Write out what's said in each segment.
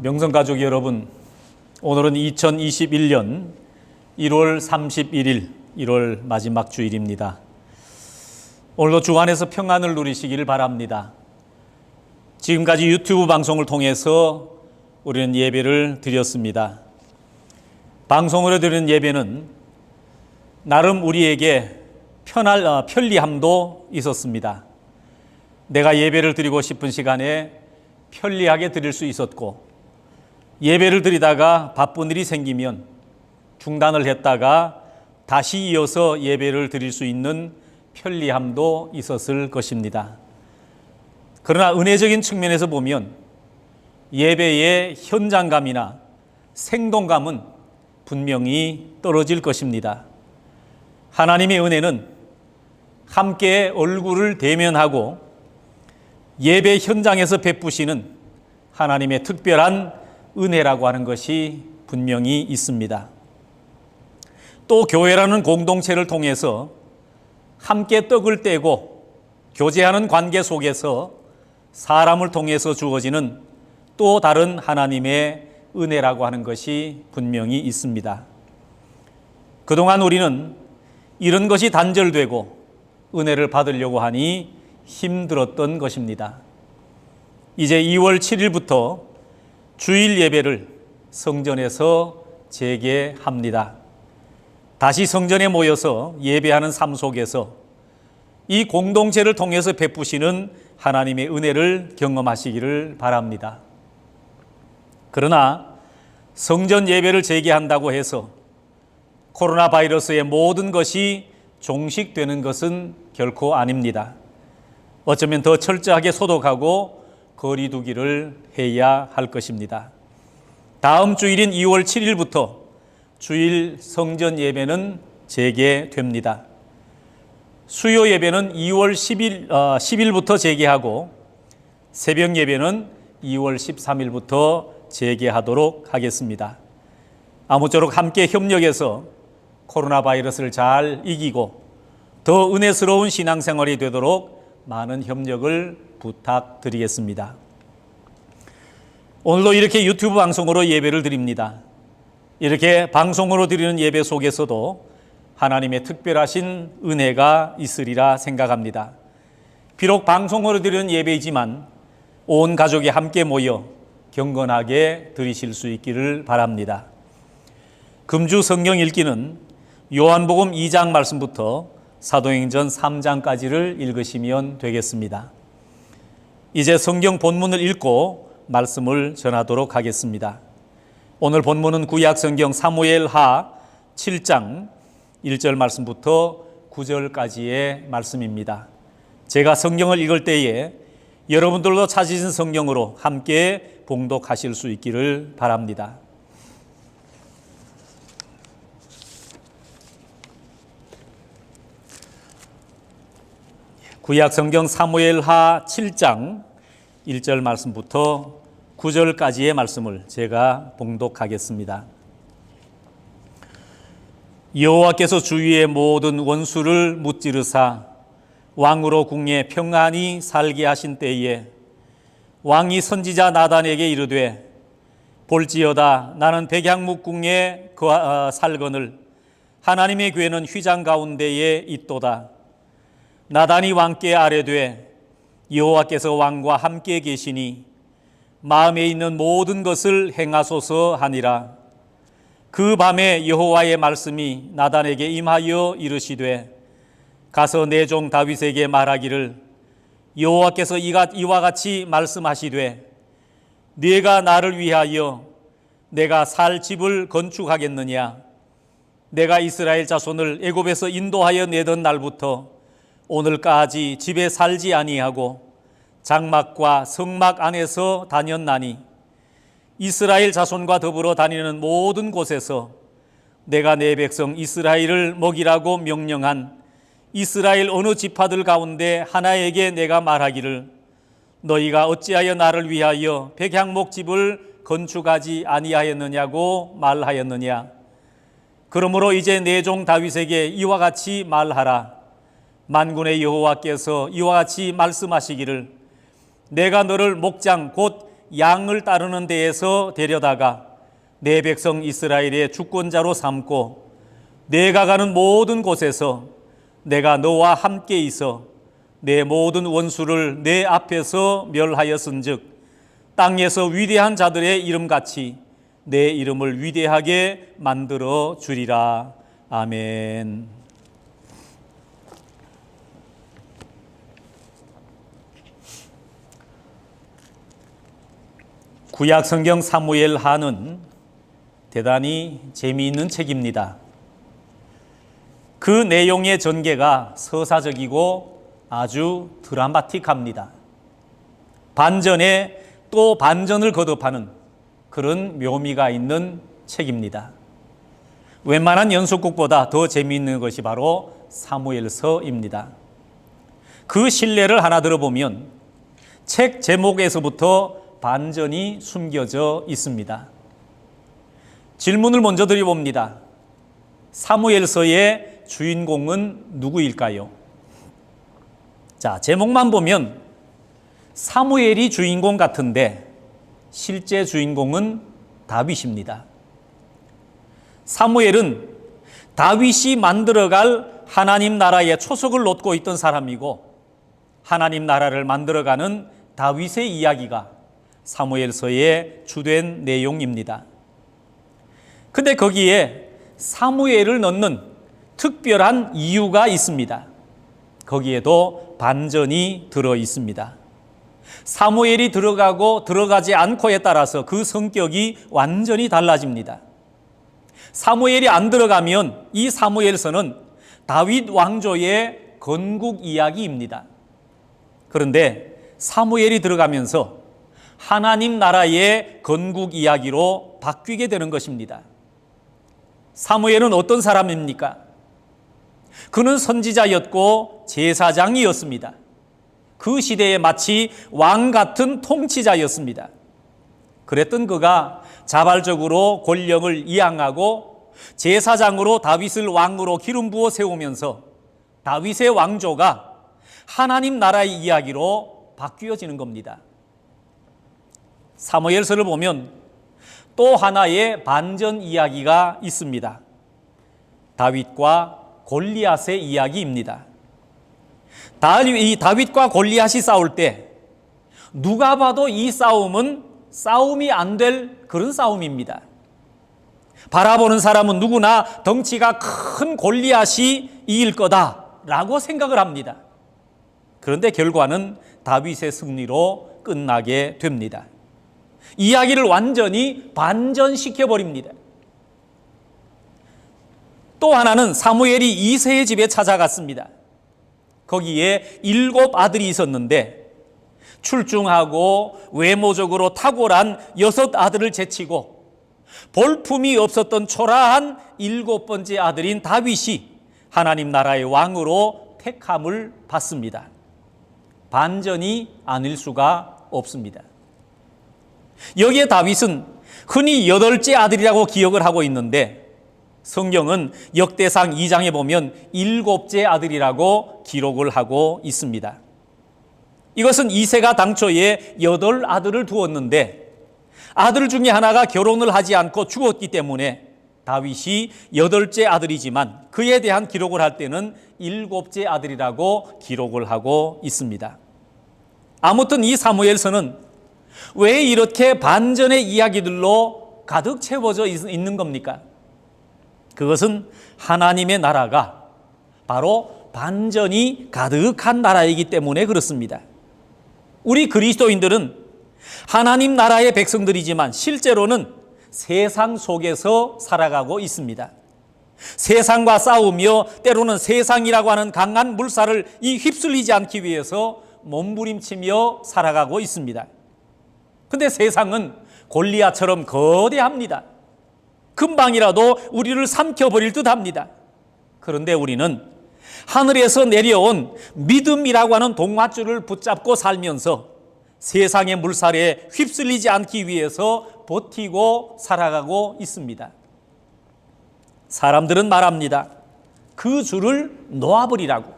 명성가족 여러분, 오늘은 2021년 1월 31일, 1월 마지막 주일입니다. 오늘도 주 안에서 평안을 누리시기를 바랍니다. 지금까지 유튜브 방송을 통해서 우리는 예배를 드렸습니다. 방송으로 드리는 예배는 나름 우리에게 편리함도 있었습니다. 내가 예배를 드리고 싶은 시간에 편리하게 드릴 수 있었고, 예배를 드리다가 바쁜 일이 생기면 중단을 했다가 다시 이어서 예배를 드릴 수 있는 편리함도 있었을 것입니다. 그러나 은혜적인 측면에서 보면 예배의 현장감이나 생동감은 분명히 떨어질 것입니다. 하나님의 은혜는 함께 얼굴을 대면하고 예배 현장에서 베푸시는 하나님의 특별한 은혜라고 하는 것이 분명히 있습니다. 또 교회라는 공동체를 통해서 함께 떡을 떼고 교제하는 관계 속에서 사람을 통해서 주어지는 또 다른 하나님의 은혜라고 하는 것이 분명히 있습니다. 그동안 우리는 이런 것이 단절되고 은혜를 받으려고 하니 힘들었던 것입니다. 이제 2월 7일부터 주일 예배를 성전에서 재개합니다. 다시 성전에 모여서 예배하는 삶 속에서 이 공동체를 통해서 베푸시는 하나님의 은혜를 경험하시기를 바랍니다. 그러나 성전 예배를 재개한다고 해서 코로나 바이러스의 모든 것이 종식되는 것은 결코 아닙니다. 어쩌면 더 철저하게 소독하고 거리 두기를 해야 할 것입니다. 다음 주일인 2월 7일부터 주일 성전 예배는 재개됩니다. 수요 예배는 2월 10일부터 재개하고 새벽 예배는 2월 13일부터 재개하도록 하겠습니다. 아무쪼록 함께 협력해서 코로나 바이러스를 잘 이기고 더 은혜스러운 신앙생활이 되도록 많은 협력을 부탁드리겠습니다. 오늘도 이렇게 유튜브 방송으로 예배를 드립니다. 이렇게 방송으로 드리는 예배 속에서도 하나님의 특별하신 은혜가 있으리라 생각합니다. 비록 방송으로 드리는 예배이지만 온 가족이 함께 모여 경건하게 드리실 수 있기를 바랍니다. 금주 성경 읽기는 요한복음 2장 말씀부터 사도행전 3장까지를 읽으시면 되겠습니다. 이제 성경 본문을 읽고 말씀을 전하도록 하겠습니다. 오늘 본문은 구약 성경 사무엘하 7장 1절 말씀부터 9절까지의 말씀입니다. 제가 성경을 읽을 때에 여러분들도 찾으신 성경으로 함께 봉독하실 수 있기를 바랍니다. 구약 성경 사무엘하 7장 1절 말씀부터 9절까지의 말씀을 제가 봉독하겠습니다. 여호와께서 주위의 모든 원수를 무찌르사 왕으로 궁에 평안히 살게 하신 때에 왕이 선지자 나단에게 이르되 볼지어다 나는 백향목 궁에 살거늘 하나님의 궤는 휘장 가운데에 있도다. 나단이 왕께 아뢰되 여호와께서 왕과 함께 계시니 마음에 있는 모든 것을 행하소서 하니라. 그 밤에 여호와의 말씀이 나단에게 임하여 이르시되 가서 내 종 다윗에게 말하기를 여호와께서 이와 같이 말씀하시되 네가 나를 위하여 내가 살 집을 건축하겠느냐. 내가 이스라엘 자손을 애굽에서 인도하여 내던 날부터 오늘까지 집에 살지 아니하고 장막과 성막 안에서 다녔나니 이스라엘 자손과 더불어 다니는 모든 곳에서 내가 내 백성 이스라엘을 먹이라고 명령한 이스라엘 어느 지파들 가운데 하나에게 내가 말하기를 너희가 어찌하여 나를 위하여 백향목 집을 건축하지 아니하였느냐고 말하였느냐. 그러므로 이제 내 종 다윗에게 이와 같이 말하라. 만군의 여호와께서 이와 같이 말씀하시기를 내가 너를 목장 곧 양을 따르는 데에서 데려다가 내 백성 이스라엘의 주권자로 삼고 내가 가는 모든 곳에서 내가 너와 함께 있어 내 모든 원수를 내 앞에서 멸하였은즉 땅에서 위대한 자들의 이름같이 내 이름을 위대하게 만들어 주리라. 아멘. 구약 성경 사무엘 하는 대단히 재미있는 책입니다. 그 내용의 전개가 서사적이고 아주 드라마틱합니다. 반전에 또 반전을 거듭하는 그런 묘미가 있는 책입니다. 웬만한 연속극보다 더 재미있는 것이 바로 사무엘서입니다. 그 신뢰를 하나 들어보면 책 제목에서부터 반전이 숨겨져 있습니다. 질문을 먼저 드려봅니다. 사무엘서의 주인공은 누구일까요? 자, 제목만 보면 사무엘이 주인공 같은데 실제 주인공은 다윗입니다. 사무엘은 다윗이 만들어갈 하나님 나라의 초석을 놓고 있던 사람이고 하나님 나라를 만들어가는 다윗의 이야기가 사무엘서의 주된 내용입니다. 근데 거기에 사무엘을 넣는 특별한 이유가 있습니다. 거기에도 반전이 들어 있습니다. 사무엘이 들어가고 들어가지 않고에 따라서 그 성격이 완전히 달라집니다. 사무엘이 안 들어가면 이 사무엘서는 다윗 왕조의 건국 이야기입니다. 그런데 사무엘이 들어가면서 하나님 나라의 건국 이야기로 바뀌게 되는 것입니다. 사무엘은 어떤 사람입니까? 그는 선지자였고 제사장이었습니다. 그 시대에 마치 왕 같은 통치자였습니다. 그랬던 그가 자발적으로 권력을 이양하고 제사장으로 다윗을 왕으로 기름 부어 세우면서 다윗의 왕조가 하나님 나라의 이야기로 바뀌어지는 겁니다. 사무엘서를 보면 또 하나의 반전 이야기가 있습니다. 다윗과 골리앗의 이야기입니다. 이 다윗과 골리앗이 싸울 때 누가 봐도 이 싸움은 싸움이 안 될 그런 싸움입니다. 바라보는 사람은 누구나 덩치가 큰 골리앗이 이길 거다라고 생각을 합니다. 그런데 결과는 다윗의 승리로 끝나게 됩니다. 이야기를 완전히 반전시켜버립니다. 또 하나는 사무엘이 이새의 집에 찾아갔습니다. 거기에 7 아들이 있었는데 출중하고 외모적으로 탁월한 6 아들을 제치고 볼품이 없었던 초라한 7번째 아들인 다윗이 하나님 나라의 왕으로 택함을 받습니다. 반전이 아닐 수가 없습니다. 여기에 다윗은 흔히 8째 아들이라고 기억을 하고 있는데 성경은 역대상 2장에 보면 7째 아들이라고 기록을 하고 있습니다. 이것은 이새가 당초에 8 아들을 두었는데 아들 중에 하나가 결혼을 하지 않고 죽었기 때문에 다윗이 8째 아들이지만 그에 대한 기록을 할 때는 7째 아들이라고 기록을 하고 있습니다. 아무튼 이 사무엘서는 왜 이렇게 반전의 이야기들로 가득 채워져 있는 겁니까? 그것은 하나님의 나라가 바로 반전이 가득한 나라이기 때문에 그렇습니다. 우리 그리스도인들은 하나님 나라의 백성들이지만 실제로는 세상 속에서 살아가고 있습니다. 세상과 싸우며 때로는 세상이라고 하는 강한 물살을 휩쓸리지 않기 위해서 몸부림치며 살아가고 있습니다. 근데 세상은 골리앗처럼 거대합니다. 금방이라도 우리를 삼켜버릴 듯 합니다. 그런데 우리는 하늘에서 내려온 믿음이라고 하는 동화줄을 붙잡고 살면서 세상의 물살에 휩쓸리지 않기 위해서 버티고 살아가고 있습니다. 사람들은 말합니다. 그 줄을 놓아버리라고.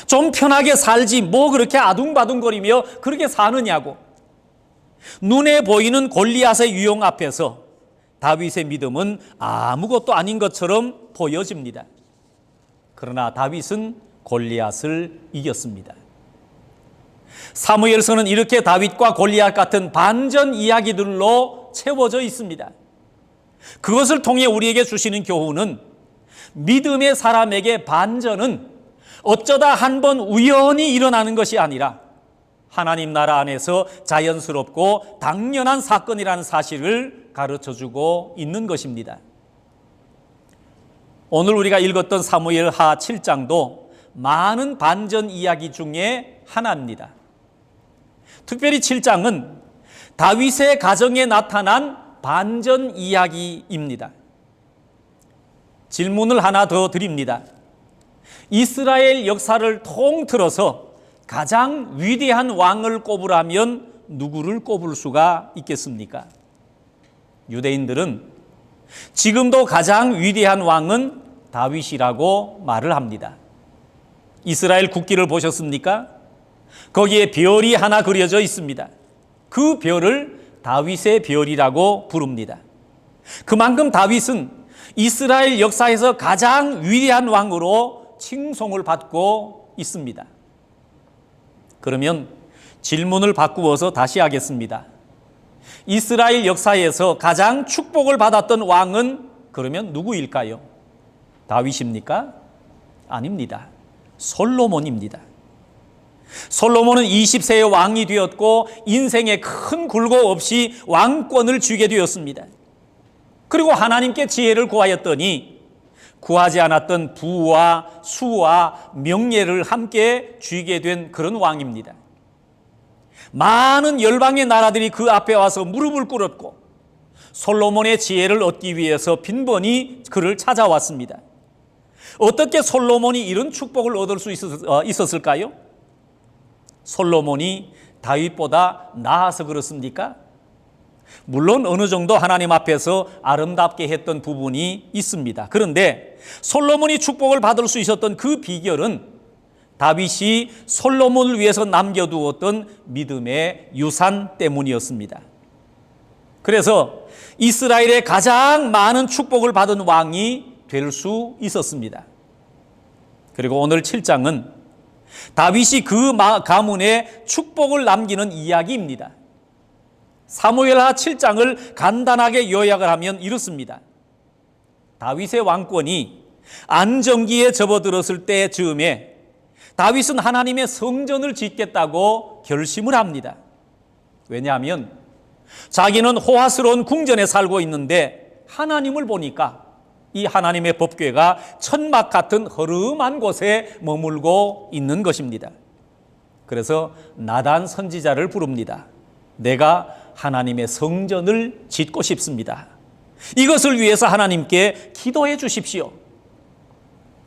좀 편하게 살지 뭐 그렇게 아둥바둥거리며 그렇게 사느냐고. 눈에 보이는 골리앗의 유형 앞에서 다윗의 믿음은 아무것도 아닌 것처럼 보여집니다. 그러나 다윗은 골리앗을 이겼습니다. 사무엘서는 이렇게 다윗과 골리앗 같은 반전 이야기들로 채워져 있습니다. 그것을 통해 우리에게 주시는 교훈은 믿음의 사람에게 반전은 어쩌다 한 번 우연히 일어나는 것이 아니라 하나님 나라 안에서 자연스럽고 당연한 사건이라는 사실을 가르쳐주고 있는 것입니다. 오늘 우리가 읽었던 사무엘하 7장도 많은 반전 이야기 중에 하나입니다. 특별히 7장은 다윗의 가정에 나타난 반전 이야기입니다. 질문을 하나 더 드립니다. 이스라엘 역사를 통틀어서 가장 위대한 왕을 꼽으라면 누구를 꼽을 수가 있겠습니까? 유대인들은 지금도 가장 위대한 왕은 다윗이라고 말을 합니다. 이스라엘 국기를 보셨습니까? 거기에 별이 하나 그려져 있습니다. 그 별을 다윗의 별이라고 부릅니다. 그만큼 다윗은 이스라엘 역사에서 가장 위대한 왕으로 칭송을 받고 있습니다. 그러면 질문을 바꾸어서 다시 하겠습니다. 이스라엘 역사에서 가장 축복을 받았던 왕은 그러면 누구일까요? 다윗입니까? 아닙니다. 솔로몬입니다. 솔로몬은 20세의 왕이 되었고 인생에 큰 굴곡 없이 왕권을 쥐게 되었습니다. 그리고 하나님께 지혜를 구하였더니 구하지 않았던 부와 수와 명예를 함께 쥐게 된 그런 왕입니다. 많은 열방의 나라들이 그 앞에 와서 무릎을 꿇었고 솔로몬의 지혜를 얻기 위해서 빈번히 그를 찾아왔습니다. 어떻게 솔로몬이 이런 축복을 얻을 수 있었을까요? 솔로몬이 다윗보다 나아서 그렇습니까? 물론 어느 정도 하나님 앞에서 아름답게 했던 부분이 있습니다. 그런데 솔로몬이 축복을 받을 수 있었던 그 비결은 다윗이 솔로몬을 위해서 남겨두었던 믿음의 유산 때문이었습니다. 그래서 이스라엘의 가장 많은 축복을 받은 왕이 될 수 있었습니다. 그리고 오늘 7장은 다윗이 그 가문에 축복을 남기는 이야기입니다. 사무엘하 7장을 간단하게 요약을 하면 이렇습니다. 다윗의 왕권이 안정기에 접어들었을 때 즈음에 다윗은 하나님의 성전을 짓겠다고 결심을 합니다. 왜냐하면 자기는 호화스러운 궁전에 살고 있는데 하나님을 보니까 이 하나님의 법궤가 천막 같은 허름한 곳에 머물고 있는 것입니다. 그래서 나단 선지자를 부릅니다. 내가 하나님의 성전을 짓고 싶습니다. 이것을 위해서 하나님께 기도해 주십시오.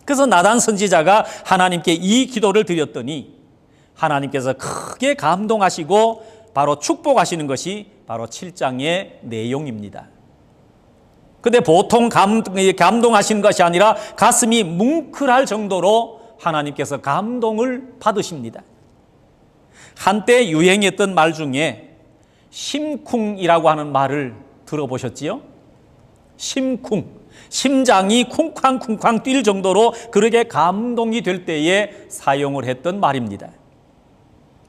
그래서 나단 선지자가 하나님께 이 기도를 드렸더니 하나님께서 크게 감동하시고 바로 축복하시는 것이 바로 7장의 내용입니다. 근데 보통 감동하시는 것이 아니라 가슴이 뭉클할 정도로 하나님께서 감동을 받으십니다. 한때 유행했던 말 중에 심쿵이라고 하는 말을 들어보셨지요? 심쿵, 심장이 쿵쾅쿵쾅 뛸 정도로 그렇게 감동이 될 때에 사용을 했던 말입니다.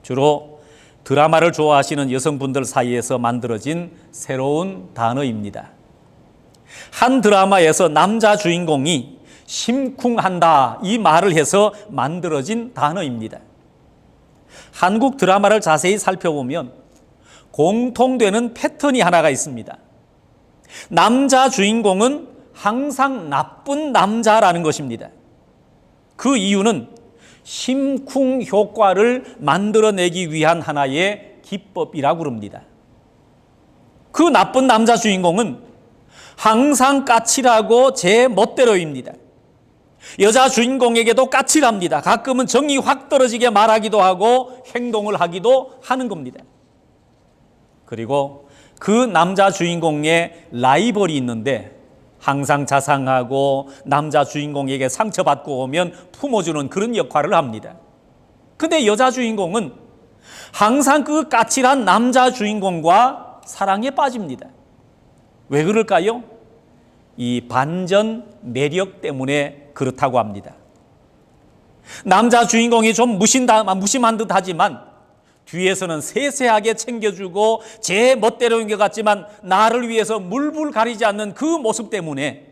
주로 드라마를 좋아하시는 여성분들 사이에서 만들어진 새로운 단어입니다. 한 드라마에서 남자 주인공이 심쿵한다 이 말을 해서 만들어진 단어입니다. 한국 드라마를 자세히 살펴보면 공통되는 패턴이 하나가 있습니다. 남자 주인공은 항상 나쁜 남자라는 것입니다. 그 이유는 심쿵 효과를 만들어내기 위한 하나의 기법이라고 합니다. 그 나쁜 남자 주인공은 항상 까칠하고 제 멋대로입니다. 여자 주인공에게도 까칠합니다. 가끔은 정이 확 떨어지게 말하기도 하고 행동을 하기도 하는 겁니다. 그리고 그 남자 주인공의 라이벌이 있는데 항상 자상하고 남자 주인공에게 상처받고 오면 품어주는 그런 역할을 합니다. 근데 여자 주인공은 항상 그 까칠한 남자 주인공과 사랑에 빠집니다. 왜 그럴까요? 이 반전 매력 때문에 그렇다고 합니다. 남자 주인공이 좀 무심한 듯 하지만 뒤에서는 세세하게 챙겨주고 제 멋대로인 것 같지만 나를 위해서 물불 가리지 않는 그 모습 때문에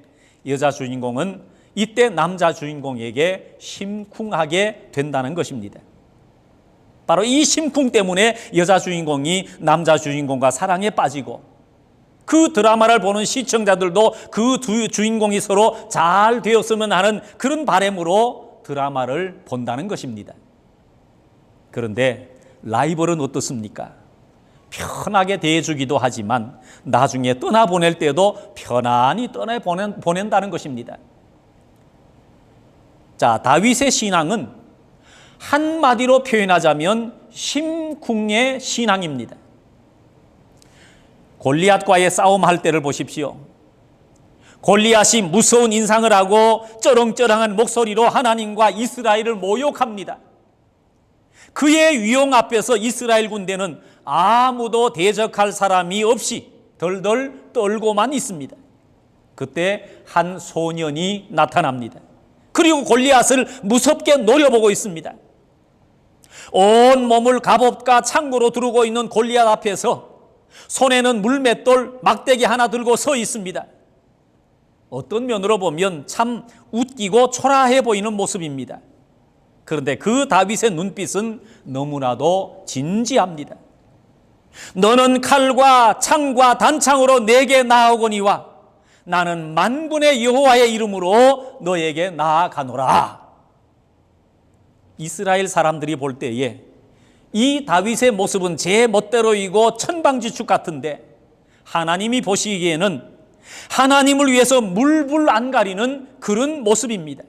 여자 주인공은 이때 남자 주인공에게 심쿵하게 된다는 것입니다. 바로 이 심쿵 때문에 여자 주인공이 남자 주인공과 사랑에 빠지고 그 드라마를 보는 시청자들도 그 두 주인공이 서로 잘 되었으면 하는 그런 바람으로 드라마를 본다는 것입니다. 그런데 라이벌은 어떻습니까? 편하게 대해주기도 하지만 나중에 떠나보낼 때도 편안히 떠나보낸다는 것입니다. 자, 다윗의 신앙은 한마디로 표현하자면 심쿵의 신앙입니다. 골리앗과의 싸움할 때를 보십시오. 골리앗이 무서운 인상을 하고 쩌렁쩌렁한 목소리로 하나님과 이스라엘을 모욕합니다. 그의 위용 앞에서 이스라엘 군대는 아무도 대적할 사람이 없이 덜덜 떨고만 있습니다. 그때 한 소년이 나타납니다. 그리고 골리앗을 무섭게 노려보고 있습니다. 온 몸을 갑옷과 창고로 두르고 있는 골리앗 앞에서 손에는 물맷돌, 막대기 하나 들고 서 있습니다. 어떤 면으로 보면 참 웃기고 초라해 보이는 모습입니다. 그런데 그 다윗의 눈빛은 너무나도 진지합니다. 너는 칼과 창과 단창으로 내게 나아오거니와 나는 만군의 여호와의 이름으로 너에게 나아가노라. 이스라엘 사람들이 볼 때에 이 다윗의 모습은 제 멋대로이고 천방지축 같은데 하나님이 보시기에는 하나님을 위해서 물불 안 가리는 그런 모습입니다.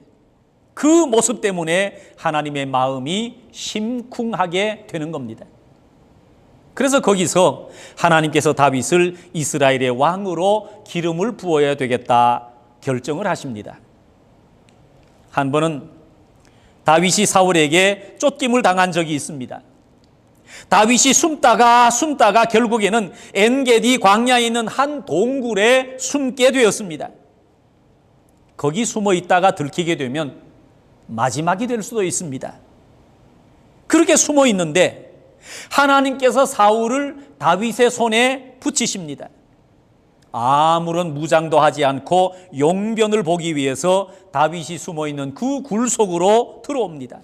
그 모습 때문에 하나님의 마음이 심쿵하게 되는 겁니다. 그래서 거기서 하나님께서 다윗을 이스라엘의 왕으로 기름을 부어야 되겠다 결정을 하십니다. 한 번은 다윗이 사울에게 쫓김을 당한 적이 있습니다. 다윗이 숨다가 결국에는 엔게디 광야에 있는 한 동굴에 숨게 되었습니다. 거기 숨어 있다가 들키게 되면 마지막이 될 수도 있습니다. 그렇게 숨어 있는데 하나님께서 사울을 다윗의 손에 붙이십니다. 아무런 무장도 하지 않고 용변을 보기 위해서 다윗이 숨어 있는 그 굴 속으로 들어옵니다.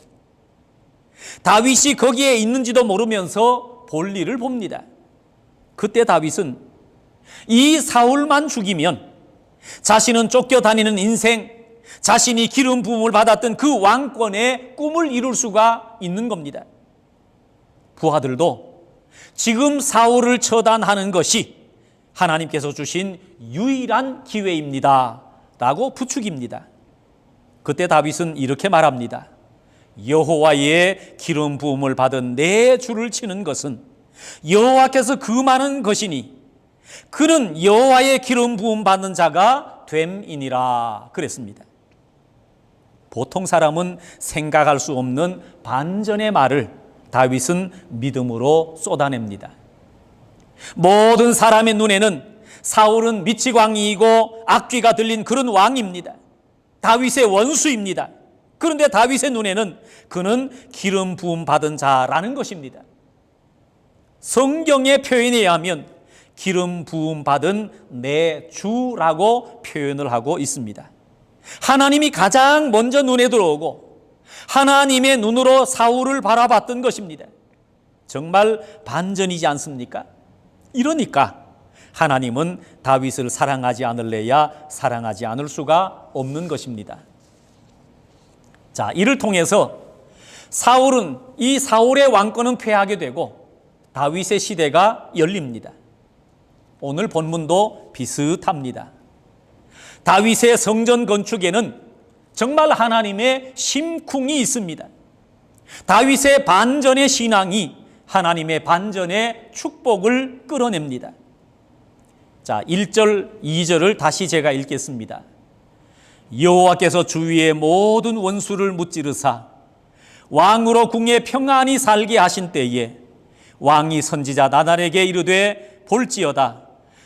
다윗이 거기에 있는지도 모르면서 볼일을 봅니다. 그때 다윗은 이 사울만 죽이면 자신은 쫓겨다니는 인생, 자신이 기름 부음을 받았던 그 왕권의 꿈을 이룰 수가 있는 겁니다. 부하들도 지금 사울을 처단하는 것이 하나님께서 주신 유일한 기회입니다 라고 부추깁니다. 그때 다윗은 이렇게 말합니다. 여호와의 기름 부음을 받은 내 주를 치는 것은 여호와께서 금하는 것이니 그는 여호와의 기름 부음 받는 자가 됨이니라 그랬습니다. 보통 사람은 생각할 수 없는 반전의 말을 다윗은 믿음으로 쏟아냅니다. 모든 사람의 눈에는 사울은 미치광이이고 악귀가 들린 그런 왕입니다. 다윗의 원수입니다. 그런데 다윗의 눈에는 그는 기름 부음 받은 자라는 것입니다. 성경의 표현에 의하면 기름 부음 받은 내 주라고 표현을 하고 있습니다. 하나님이 가장 먼저 눈에 들어오고 하나님의 눈으로 사울을 바라봤던 것입니다. 정말 반전이지 않습니까? 이러니까 하나님은 다윗을 사랑하지 않을래야 사랑하지 않을 수가 없는 것입니다. 자, 이를 통해서 이 사울의 왕권은 패하게 되고 다윗의 시대가 열립니다. 오늘 본문도 비슷합니다. 다윗의 성전 건축에는 정말 하나님의 심쿵이 있습니다. 다윗의 반전의 신앙이 하나님의 반전의 축복을 끌어냅니다. 자, 1절, 2절을 다시 제가 읽겠습니다. 여호와께서 주위의 모든 원수를 무찌르사 왕으로 궁에 평안히 살게 하신 때에 왕이 선지자 나단에게 이르되 볼지어다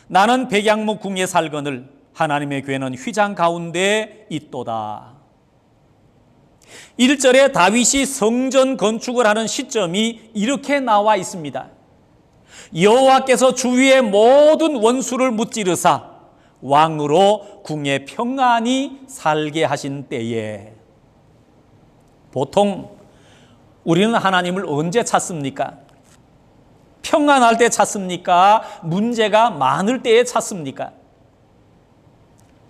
나는 백양목 궁에 살거늘 하나님의 괴는 휘장 가운데 있도다. 1절에 다윗이 성전 건축을 하는 시점이 이렇게 나와 있습니다. 여호와께서 주위의 모든 원수를 무찌르사 왕으로 궁에 평안히 살게 하신 때에. 보통 우리는 하나님을 언제 찾습니까? 평안할 때 찾습니까? 문제가 많을 때에 찾습니까?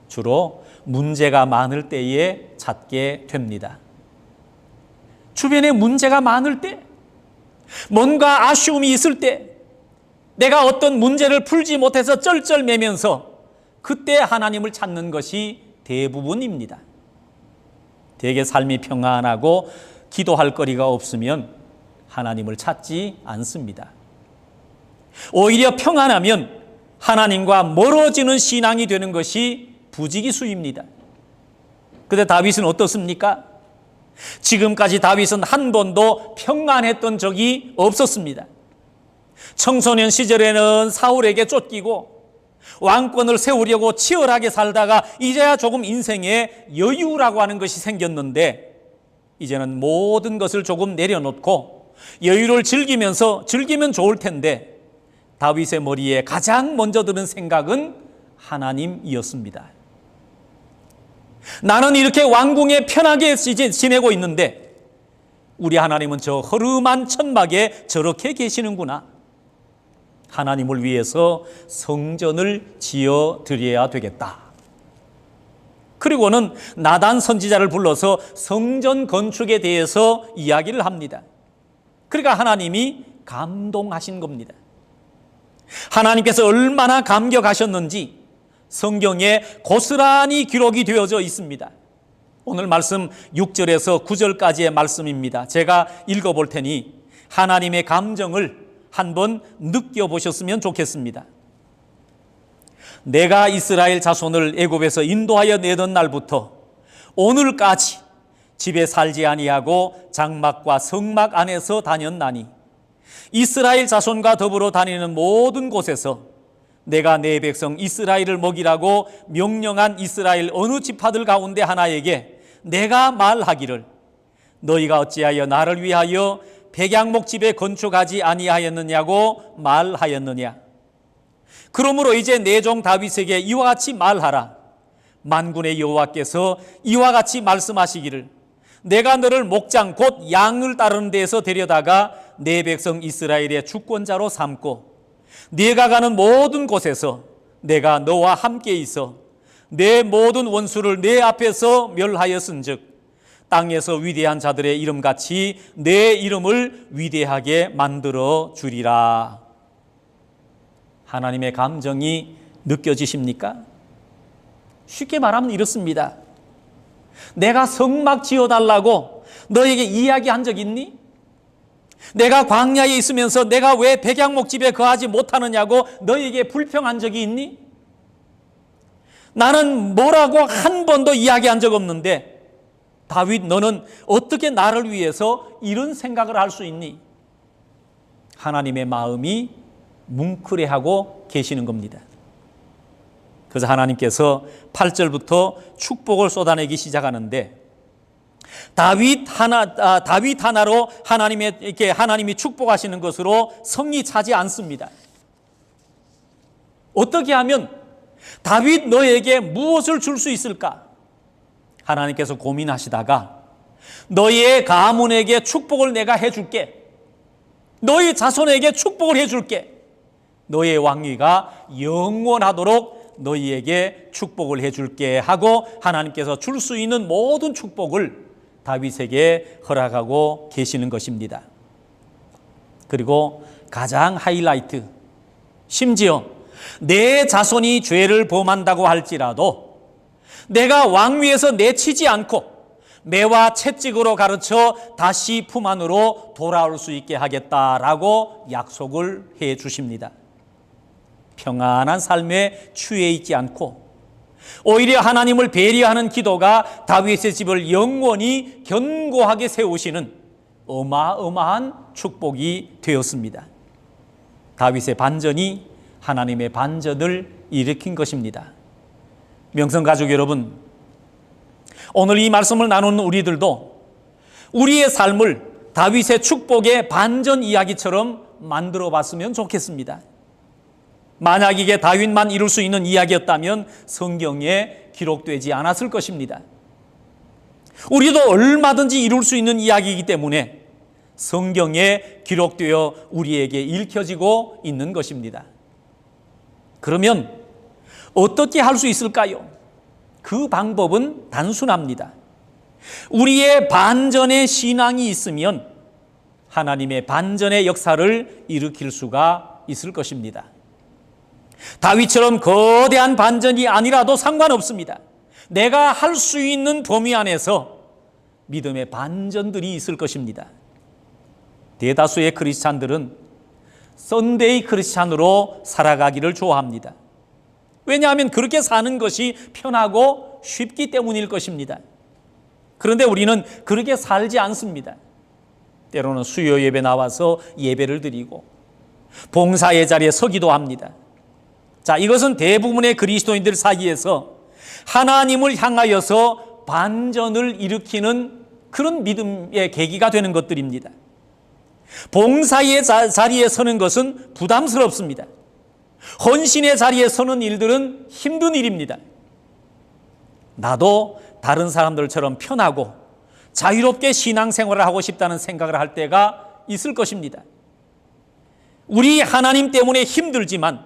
주로 문제가 많을 때에 찾게 됩니다. 주변에 문제가 많을 때, 뭔가 아쉬움이 있을 때, 내가 어떤 문제를 풀지 못해서 쩔쩔매면서 그때 하나님을 찾는 것이 대부분입니다. 대개 삶이 평안하고 기도할 거리가 없으면 하나님을 찾지 않습니다. 오히려 평안하면 하나님과 멀어지는 신앙이 되는 것이 부지기수입니다. 그런데 다윗은 어떻습니까? 지금까지 다윗은 한 번도 평안했던 적이 없었습니다. 청소년 시절에는 사울에게 쫓기고 왕권을 세우려고 치열하게 살다가 이제야 조금 인생에 여유라고 하는 것이 생겼는데 이제는 모든 것을 조금 내려놓고 여유를 즐기면 좋을 텐데 다윗의 머리에 가장 먼저 드는 생각은 하나님이었습니다. 나는 이렇게 왕궁에 편하게 지내고 있는데 우리 하나님은 저 허름한 천막에 저렇게 계시는구나. 하나님을 위해서 성전을 지어 드려야 되겠다. 그리고는 나단 선지자를 불러서 성전 건축에 대해서 이야기를 합니다. 그러니까 하나님이 감동하신 겁니다. 하나님께서 얼마나 감격하셨는지 성경에 고스란히 기록이 되어져 있습니다. 오늘 말씀 6절에서 9절까지의 말씀입니다. 제가 읽어볼 테니 하나님의 감정을 한번 느껴보셨으면 좋겠습니다. 내가 이스라엘 자손을 애굽에서 인도하여 내던 날부터 오늘까지 집에 살지 아니하고 장막과 성막 안에서 다녔나니 이스라엘 자손과 더불어 다니는 모든 곳에서 내가 내 백성 이스라엘을 먹이라고 명령한 이스라엘 어느 지파들 가운데 하나에게 내가 말하기를 너희가 어찌하여 나를 위하여 백양목 집에 건축하지 아니하였느냐고 말하였느냐. 그러므로 이제 내 종 다윗에게 이와 같이 말하라. 만군의 여호와께서 이와 같이 말씀하시기를 내가 너를 목장 곧 양을 따르는 데에서 데려다가 내 백성 이스라엘의 주권자로 삼고 네가 가는 모든 곳에서 내가 너와 함께 있어 내 모든 원수를 내 앞에서 멸하였은즉 땅에서 위대한 자들의 이름같이 내 이름을 위대하게 만들어 주리라. 하나님의 감정이 느껴지십니까? 쉽게 말하면 이렇습니다. 내가 성막 지어달라고 너에게 이야기한 적 있니? 내가 광야에 있으면서 내가 왜 백양목 집에 거하지 못하느냐고 너에게 불평한 적이 있니? 나는 뭐라고 한 번도 이야기한 적 없는데 다윗 너는 어떻게 나를 위해서 이런 생각을 할 수 있니? 하나님의 마음이 뭉클해하고 계시는 겁니다. 그래서 하나님께서 8절부터 축복을 쏟아내기 시작하는데 다윗 하나로 하나님이 축복하시는 것으로 성이 차지 않습니다. 어떻게 하면 다윗 너에게 무엇을 줄 수 있을까? 하나님께서 고민하시다가 너희의 가문에게 축복을 내가 해줄게. 너희 자손에게 축복을 해줄게. 너희의 왕위가 영원하도록 너희에게 축복을 해줄게 하고 하나님께서 줄 수 있는 모든 축복을 다윗에게 허락하고 계시는 것입니다. 그리고 가장 하이라이트, 심지어 내 자손이 죄를 범한다고 할지라도 내가 왕위에서 내치지 않고 매와 채찍으로 가르쳐 다시 품 안으로 돌아올 수 있게 하겠다라고 약속을 해 주십니다. 평안한 삶에 취해 있지 않고 오히려 하나님을 배려하는 기도가 다윗의 집을 영원히 견고하게 세우시는 어마어마한 축복이 되었습니다. 다윗의 반전이 하나님의 반전을 일으킨 것입니다. 명성가족 여러분, 오늘 이 말씀을 나누는 우리들도 우리의 삶을 다윗의 축복의 반전 이야기처럼 만들어 봤으면 좋겠습니다. 만약 이게 다윗만 이룰 수 있는 이야기였다면 성경에 기록되지 않았을 것입니다. 우리도 얼마든지 이룰 수 있는 이야기이기 때문에 성경에 기록되어 우리에게 읽혀지고 있는 것입니다. 그러면 어떻게 할 수 있을까요? 그 방법은 단순합니다. 우리의 반전의 신앙이 있으면 하나님의 반전의 역사를 일으킬 수가 있을 것입니다. 다윗처럼 거대한 반전이 아니라도 상관없습니다. 내가 할 수 있는 범위 안에서 믿음의 반전들이 있을 것입니다. 대다수의 크리스찬들은 썬데이 크리스찬으로 살아가기를 좋아합니다. 왜냐하면 그렇게 사는 것이 편하고 쉽기 때문일 것입니다. 그런데 우리는 그렇게 살지 않습니다. 때로는 수요 예배 나와서 예배를 드리고 봉사의 자리에 서기도 합니다. 자, 이것은 대부분의 그리스도인들 사이에서 하나님을 향하여서 반전을 일으키는 그런 믿음의 계기가 되는 것들입니다. 봉사의 자리에 서는 것은 부담스럽습니다. 헌신의 자리에 서는 일들은 힘든 일입니다. 나도 다른 사람들처럼 편하고 자유롭게 신앙생활을 하고 싶다는 생각을 할 때가 있을 것입니다. 우리 하나님 때문에 힘들지만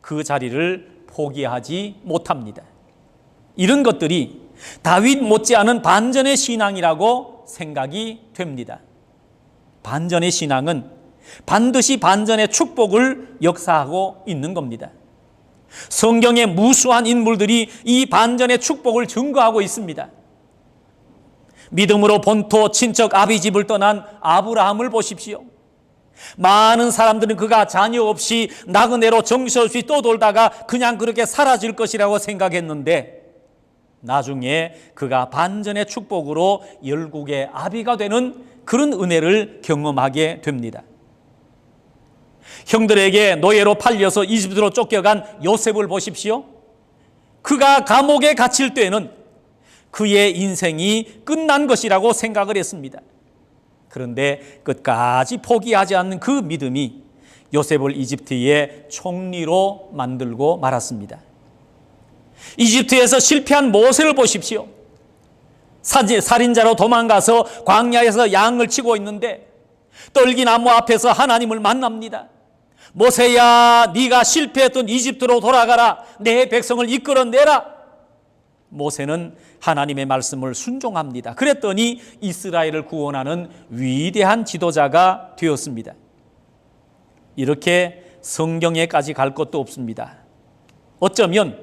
그 자리를 포기하지 못합니다. 이런 것들이 다윗 못지않은 반전의 신앙이라고 생각이 됩니다. 반전의 신앙은 반드시 반전의 축복을 역사하고 있는 겁니다. 성경의 무수한 인물들이 이 반전의 축복을 증거하고 있습니다. 믿음으로 본토 친척 아비집을 떠난 아브라함을 보십시오. 많은 사람들은 그가 자녀 없이 나그네로 정신없이 떠돌다가 그냥 그렇게 사라질 것이라고 생각했는데 나중에 그가 반전의 축복으로 열국의 아비가 되는 그런 은혜를 경험하게 됩니다. 형들에게 노예로 팔려서 이집트로 쫓겨간 요셉을 보십시오. 그가 감옥에 갇힐 때에는 그의 인생이 끝난 것이라고 생각을 했습니다. 그런데 끝까지 포기하지 않는 그 믿음이 요셉을 이집트의 총리로 만들고 말았습니다. 이집트에서 실패한 모세를 보십시오. 살인자로 도망가서 광야에서 양을 치고 있는데 떨기나무 앞에서 하나님을 만납니다. 모세야, 네가 실패했던 이집트로 돌아가라. 내 백성을 이끌어내라. 모세는 하나님의 말씀을 순종합니다. 그랬더니 이스라엘을 구원하는 위대한 지도자가 되었습니다. 이렇게 성경에까지 갈 것도 없습니다. 어쩌면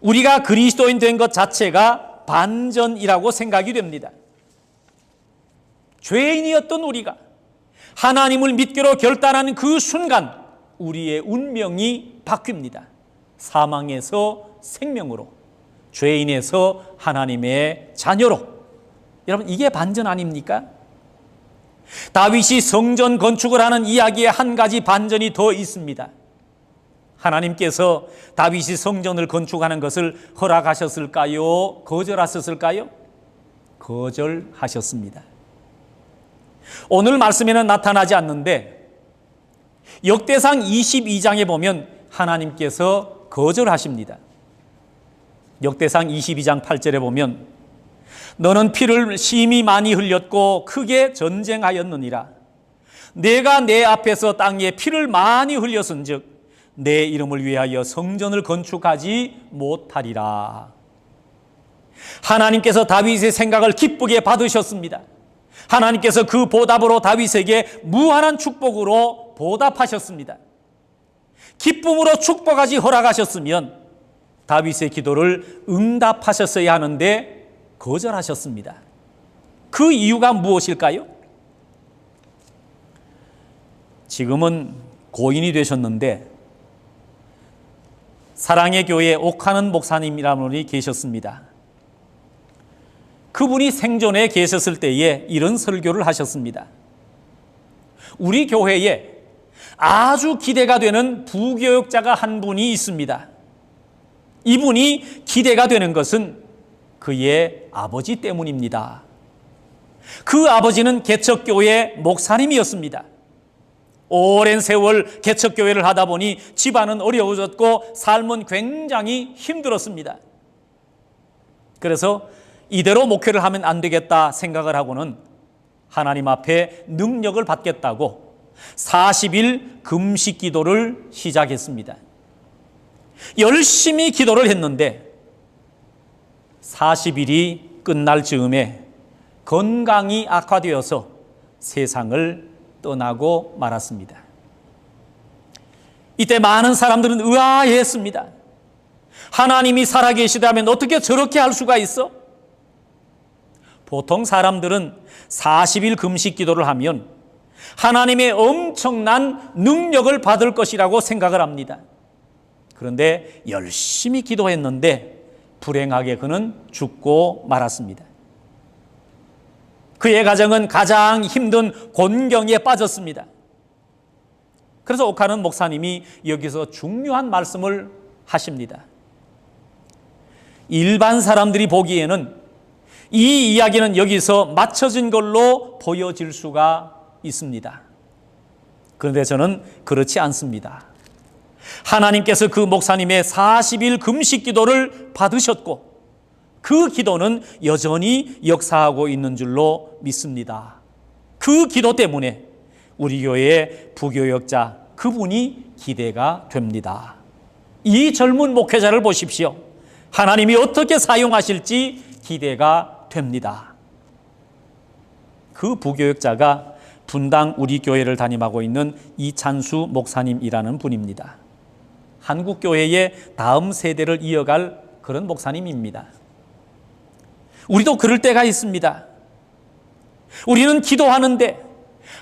우리가 그리스도인 된 것 자체가 반전이라고 생각이 됩니다. 죄인이었던 우리가 하나님을 믿기로 결단하는 그 순간 우리의 운명이 바뀝니다. 사망에서 생명으로, 죄인에서 하나님의 자녀로. 여러분, 이게 반전 아닙니까? 다윗이 성전 건축을 하는 이야기에 한 가지 반전이 더 있습니다. 하나님께서 다윗이 성전을 건축하는 것을 허락하셨을까요? 거절하셨을까요? 거절하셨습니다. 오늘 말씀에는 나타나지 않는데 역대상 22장에 보면 하나님께서 거절하십니다. 역대상 22장 8절에 보면 너는 피를 심히 많이 흘렸고 크게 전쟁하였느니라. 내가 내 앞에서 땅에 피를 많이 흘렸은즉 내 이름을 위하여 성전을 건축하지 못하리라. 하나님께서 다윗의 생각을 기쁘게 받으셨습니다. 하나님께서 그 보답으로 다윗에게 무한한 축복으로 보답하셨습니다. 기쁨으로 축복하지 허락하셨으면 다윗의 기도를 응답하셨어야 하는데 거절하셨습니다. 그 이유가 무엇일까요? 지금은 고인이 되셨는데 사랑의 교회 옥하는 목사님이라는 분이 계셨습니다. 그분이 생존에 계셨을 때에 이런 설교를 하셨습니다. 우리 교회에 아주 기대가 되는 부교역자가 한 분이 있습니다. 이분이 기대가 되는 것은 그의 아버지 때문입니다. 그 아버지는 개척교회 목사님이었습니다. 오랜 세월 개척교회를 하다 보니 집안은 어려워졌고 삶은 굉장히 힘들었습니다. 그래서 이대로 목회를 하면 안 되겠다 생각을 하고는 하나님 앞에 능력을 받겠다고 40일 금식 기도를 시작했습니다. 열심히 기도를 했는데 40일이 끝날 즈음에 건강이 악화되어서 세상을 떠나고 말았습니다. 이때 많은 사람들은 의아해했습니다. 하나님이 살아계시다면 어떻게 저렇게 할 수가 있어? 보통 사람들은 40일 금식 기도를 하면 하나님의 엄청난 능력을 받을 것이라고 생각을 합니다. 그런데 열심히 기도했는데 불행하게 그는 죽고 말았습니다. 그의 가정은 가장 힘든 곤경에 빠졌습니다. 그래서 옥하는 목사님이 여기서 중요한 말씀을 하십니다. 일반 사람들이 보기에는 이 이야기는 여기서 맞춰진 걸로 보여질 수가 있습니다. 그런데 저는 그렇지 않습니다. 하나님께서 그 목사님의 40일 금식 기도를 받으셨고 그 기도는 여전히 역사하고 있는 줄로 믿습니다. 그 기도 때문에 우리 교회의 부교역자 그분이 기대가 됩니다. 이 젊은 목회자를 보십시오. 하나님이 어떻게 사용하실지 기대가 됩니다. 그 부교역자가 분당 우리 교회를 담임하고 있는 이찬수 목사님이라는 분입니다. 한국 교회의 다음 세대를 이어갈 그런 목사님입니다. 우리도 그럴 때가 있습니다. 우리는 기도하는데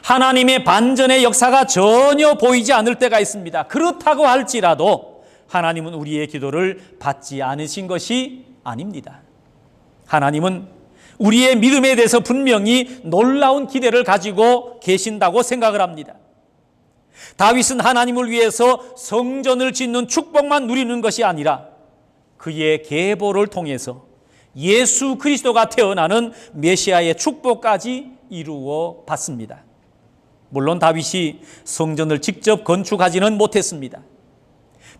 하나님의 반전의 역사가 전혀 보이지 않을 때가 있습니다. 그렇다고 할지라도 하나님은 우리의 기도를 받지 않으신 것이 아닙니다. 하나님은 우리의 믿음에 대해서 분명히 놀라운 기대를 가지고 계신다고 생각을 합니다. 다윗은 하나님을 위해서 성전을 짓는 축복만 누리는 것이 아니라 그의 계보를 통해서 예수 그리스도가 태어나는 메시아의 축복까지 이루어 봤습니다. 물론 다윗이 성전을 직접 건축하지는 못했습니다.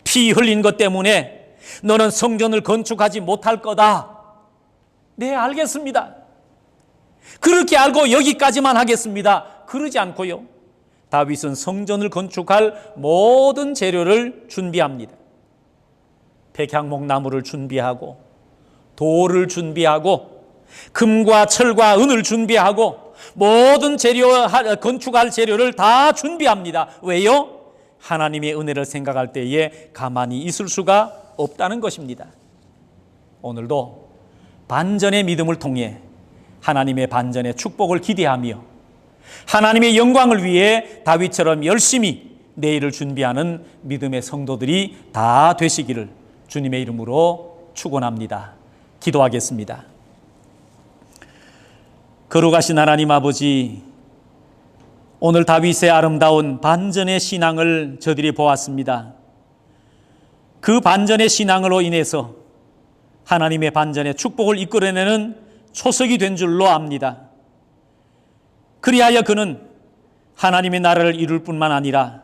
피 흘린 것 때문에 너는 성전을 건축하지 못할 거다. 네, 알겠습니다. 그렇게 알고 여기까지만 하겠습니다. 그러지 않고요. 다윗은 성전을 건축할 모든 재료를 준비합니다. 백향목나무를 준비하고 돌을 준비하고 금과 철과 은을 준비하고 모든 재료, 건축할 재료를 다 준비합니다. 왜요? 하나님의 은혜를 생각할 때에 가만히 있을 수가 없다는 것입니다. 오늘도 반전의 믿음을 통해 하나님의 반전의 축복을 기대하며 하나님의 영광을 위해 다윗처럼 열심히 내일을 준비하는 믿음의 성도들이 다 되시기를 주님의 이름으로 축원합니다. 기도하겠습니다. 거룩하신 하나님 아버지, 오늘 다윗의 아름다운 반전의 신앙을 저들이 보았습니다. 그 반전의 신앙으로 인해서 하나님의 반전의 축복을 이끌어내는 초석이 된 줄로 압니다. 그리하여 그는 하나님의 나라를 이룰 뿐만 아니라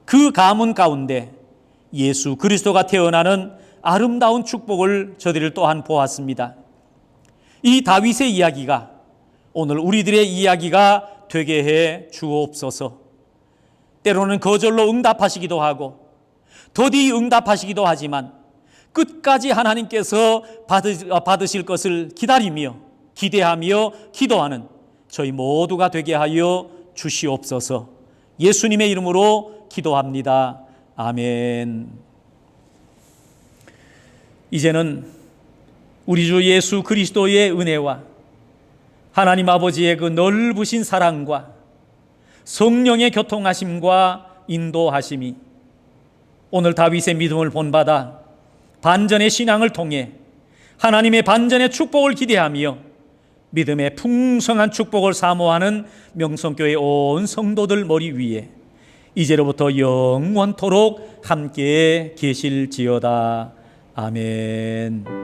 그 가문 가운데 예수 그리스도가 태어나는 아름다운 축복을 저들을 또한 보았습니다. 이 다윗의 이야기가 오늘 우리들의 이야기가 되게 해 주옵소서. 때로는 거절로 응답하시기도 하고 더디 응답하시기도 하지만 끝까지 하나님께서 받으실 것을 기다리며 기대하며 기도하는 저희 모두가 되게 하여 주시옵소서. 예수님의 이름으로 기도합니다. 아멘. 이제는 우리 주 예수 그리스도의 은혜와 하나님 아버지의 그 넓으신 사랑과 성령의 교통하심과 인도하심이 오늘 다윗의 믿음을 본받아 반전의 신앙을 통해 하나님의 반전의 축복을 기대하며 믿음의 풍성한 축복을 사모하는 명성교회 온 성도들 머리 위에 이제로부터 영원토록 함께 계실지어다. 아멘.